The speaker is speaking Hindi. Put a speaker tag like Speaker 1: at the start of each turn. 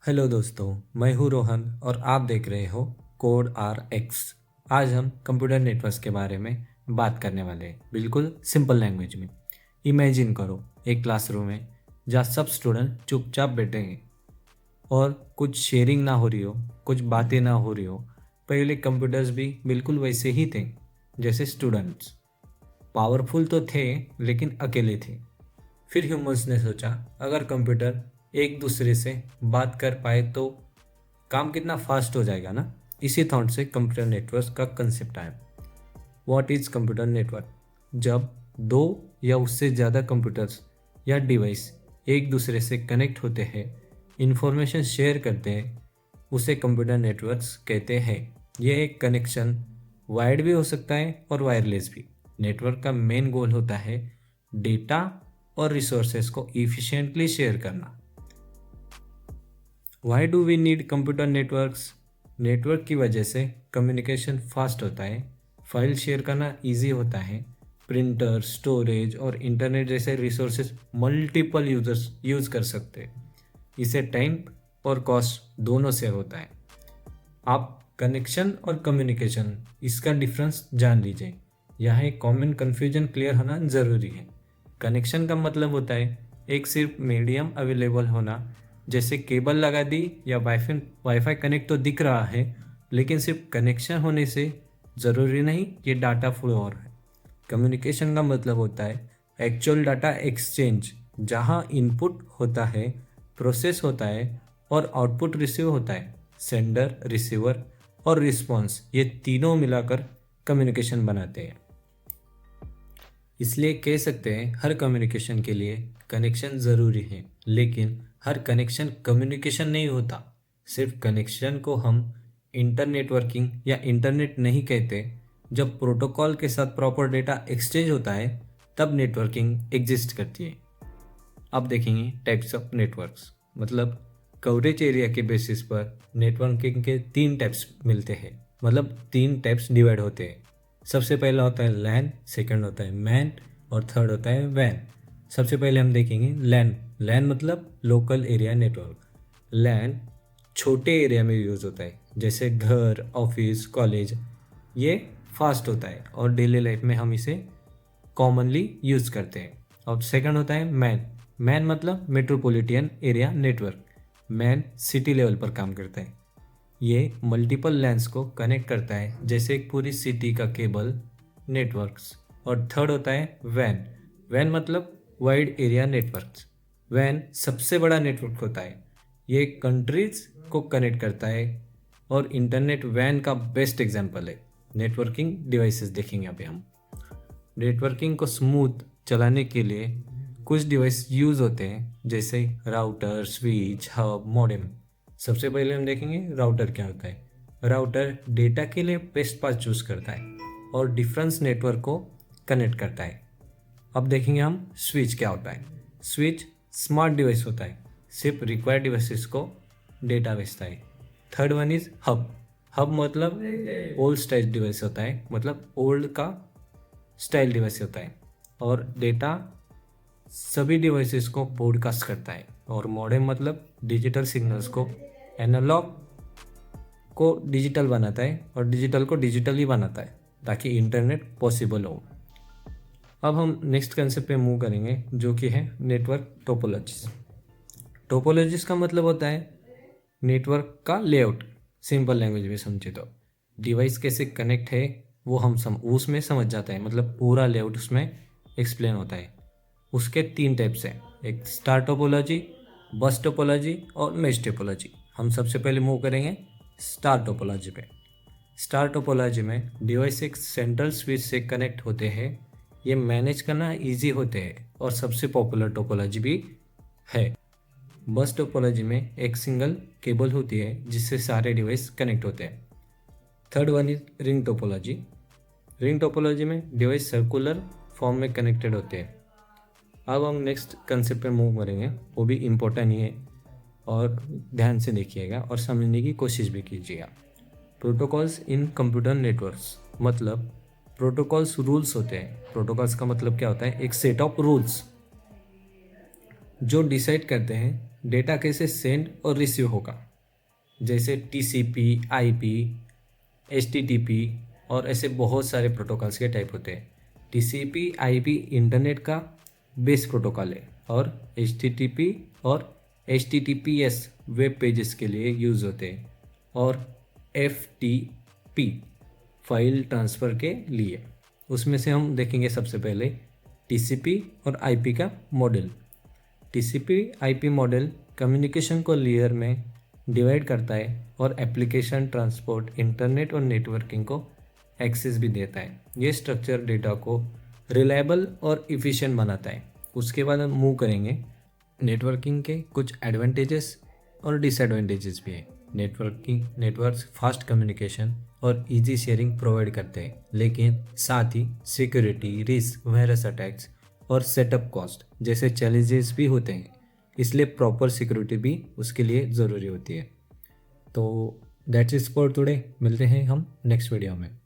Speaker 1: हेलो दोस्तों, मैं हूँ रोहन और आप देख रहे हो कोड आर एक्स। आज हम कंप्यूटर नेटवर्क्स के बारे में बात करने वाले हैं, बिल्कुल सिंपल लैंग्वेज में। इमेजिन करो एक क्लासरूम है जहाँ सब स्टूडेंट चुपचाप बैठे हैं और कुछ शेयरिंग ना हो रही हो, कुछ बातें ना हो रही हो। पहले कंप्यूटर्स भी बिल्कुल वैसे ही थे जैसे स्टूडेंट्स। पावरफुल तो थे लेकिन अकेले थे। फिर ह्यूमंस ने सोचा, अगर कंप्यूटर एक दूसरे से बात कर पाए तो काम कितना फास्ट हो जाएगा ना। इसी थॉट से कंप्यूटर नेटवर्क का कंसेप्ट आया। What is computer network? जब दो या उससे ज़्यादा कंप्यूटर्स या डिवाइस एक दूसरे से कनेक्ट होते हैं, इंफॉर्मेशन शेयर करते हैं, उसे कंप्यूटर नेटवर्क्स कहते हैं। यह एक कनेक्शन वायर्ड भी हो सकता है और वायरलेस भी। नेटवर्क का मेन गोल होता है डेटा और रिसोर्सेज को इफिशिएंटली शेयर करना। Why do we need computer networks? Network की वजह से कम्युनिकेशन फास्ट होता है, फाइल शेयर करना इजी होता है, प्रिंटर, स्टोरेज और इंटरनेट जैसे रिसोर्सेज मल्टीपल यूजर्स यूज कर सकते हैं। इसे टाइम और कॉस्ट दोनों सेव होता है। आप कनेक्शन और कम्युनिकेशन इसका डिफरेंस जान लीजिए। यहाँ एक कॉमन कन्फ्यूजन क्लियर होना ज़रूरी है। कनेक्शन का मतलब होता है एक सिर्फ मीडियम अवेलेबल होना, जैसे केबल लगा दी या वाईफाई वाईफाई कनेक्ट तो दिख रहा है, लेकिन सिर्फ कनेक्शन होने से ज़रूरी नहीं कि डाटा फ्लो हो रहा है। कम्युनिकेशन का मतलब होता है एक्चुअल डाटा एक्सचेंज, जहाँ इनपुट होता है, प्रोसेस होता है और आउटपुट रिसीव होता है। सेंडर, रिसीवर और रिस्पॉन्स, ये तीनों मिलाकर कम्युनिकेशन बनाते हैं। इसलिए कह सकते हैं हर कम्युनिकेशन के लिए कनेक्शन ज़रूरी है, लेकिन हर कनेक्शन कम्युनिकेशन नहीं होता। सिर्फ कनेक्शन को हम इंटरनेटवर्किंग या इंटरनेट नहीं कहते। जब प्रोटोकॉल के साथ प्रॉपर डेटा एक्सचेंज होता है तब नेटवर्किंग एग्जिस्ट करती है। अब देखेंगे टाइप्स ऑफ नेटवर्क्स, मतलब कवरेज एरिया के बेसिस पर नेटवर्किंग के तीन टाइप्स मिलते हैं, मतलब तीन टाइप्स डिवाइड होते हैं। सबसे पहला होता है लैन, सेकंड होता है मैन और थर्ड होता है वैन। सबसे पहले हम देखेंगे लैन। लैन मतलब लोकल एरिया नेटवर्क। लैन छोटे एरिया में यूज़ होता है, जैसे घर, ऑफिस, कॉलेज। ये फास्ट होता है और डेली लाइफ में हम इसे कॉमनली यूज़ करते हैं। और सेकंड होता है मैन। मैन मतलब metropolitan area network. Man city level पर काम करता है। ये मल्टीपल लैंस को कनेक्ट करता है, जैसे एक पूरी सिटी का केबल नेटवर्क्स। और थर्ड होता है वैन। वैन मतलब वाइड एरिया नेटवर्क्स। वैन सबसे बड़ा नेटवर्क होता है। ये कंट्रीज को कनेक्ट करता है और इंटरनेट वैन का बेस्ट एग्जांपल है। नेटवर्किंग डिवाइसेस देखेंगे अभी हम। नेटवर्किंग को स्मूथ चलाने के लिए कुछ डिवाइस यूज़ होते हैं, जैसे राउटर, स्विच, हब, मॉडेम। सबसे पहले हम देखेंगे राउटर क्या होता है। राउटर डेटा के लिए बेस्ट पाथ चूज करता है और डिफरेंस नेटवर्क को कनेक्ट करता है। अब देखेंगे हम स्विच क्या होता है। स्विच स्मार्ट डिवाइस होता है, सिर्फ रिक्वायर्ड डिवाइसेस को डेटा भेजता है। Third one is hub. Hub मतलब ओल्ड स्टाइल डिवाइस होता है, मतलब ओल्ड का स्टाइल डिवाइस होता है और डेटा सभी डिवाइसेस को ब्रॉडकास्ट करता है। और मॉडेम मतलब डिजिटल सिग्नल्स को एनालॉग को डिजिटल बनाता है और डिजिटल को डिजिटल ही बनाता है ताकि इंटरनेट पॉसिबल हो। अब हम नेक्स्ट कंसेप्ट पे मूव करेंगे, जो कि है नेटवर्क टोपोलॉजीज। टोपोलॉजीज का मतलब होता है नेटवर्क का लेआउट। सिंपल लैंग्वेज में समझे तो डिवाइस कैसे कनेक्ट है वो हम उसमें समझ जाता है, मतलब पूरा लेआउट उसमें एक्सप्लेन होता है। उसके तीन टाइप्स हैं, एक स्टार टोपोलॉजी, बस टोपोलॉजी और मेश टोपोलॉजी। हम सबसे पहले मूव करेंगे स्टार टोपोलॉजी पे। स्टार टोपोलॉजी में डिवाइस एक सेंट्रल स्विच से कनेक्ट होते हैं। ये मैनेज करना इजी होते हैं और सबसे पॉपुलर टोपोलॉजी भी है। बस टोपोलॉजी में एक सिंगल केबल होती है जिससे सारे डिवाइस कनेक्ट होते हैं। Third one is ring topology. Ring topology में डिवाइस सर्कुलर फॉर्म में कनेक्टेड होते हैं। अब हम नेक्स्ट कंसेप्ट पे मूव करेंगे, वो भी इम्पोर्टेंट ही है और ध्यान से देखिएगा और समझने की कोशिश भी कीजिएगा। प्रोटोकॉल्स इन कंप्यूटर नेटवर्क्स, मतलब प्रोटोकॉल्स रूल्स होते हैं। प्रोटोकॉल्स का मतलब क्या होता है? एक सेट ऑफ रूल्स जो डिसाइड करते हैं डेटा कैसे सेंड और रिसीव होगा, जैसे TCP, IP, HTTP और ऐसे बहुत सारे प्रोटोकॉल्स के टाइप होते हैं। TCP IP इंटरनेट का बेस प्रोटोकॉल है और HTTP और HTTPS वेब पेजेस के लिए यूज़ होते हैं और FTP फाइल ट्रांसफ़र के लिए। उसमें से हम देखेंगे सबसे पहले TCP और IP का model. TCP IP model communication को लेयर में डिवाइड करता है और एप्लीकेशन, ट्रांसपोर्ट, इंटरनेट और नेटवर्किंग को एक्सेस भी देता है। ये स्ट्रक्चर डेटा को रिलायबल और इफ़िशिएंट बनाता है। उसके बाद हम मूव करेंगे। नेटवर्किंग के कुछ एडवांटेजेस और डिसएडवांटेजेस भी है। नेटवर्क्स फास्ट कम्युनिकेशन और इजी शेयरिंग प्रोवाइड करते हैं, लेकिन साथ ही सिक्योरिटी रिस्क, वायरस अटैक्स और सेटअप कॉस्ट जैसे चैलेंजेस भी होते हैं। इसलिए प्रॉपर सिक्योरिटी भी उसके लिए ज़रूरी होती है। तो दैट्स इट फॉर टुडे। मिलते हैं हम नेक्स्ट वीडियो में।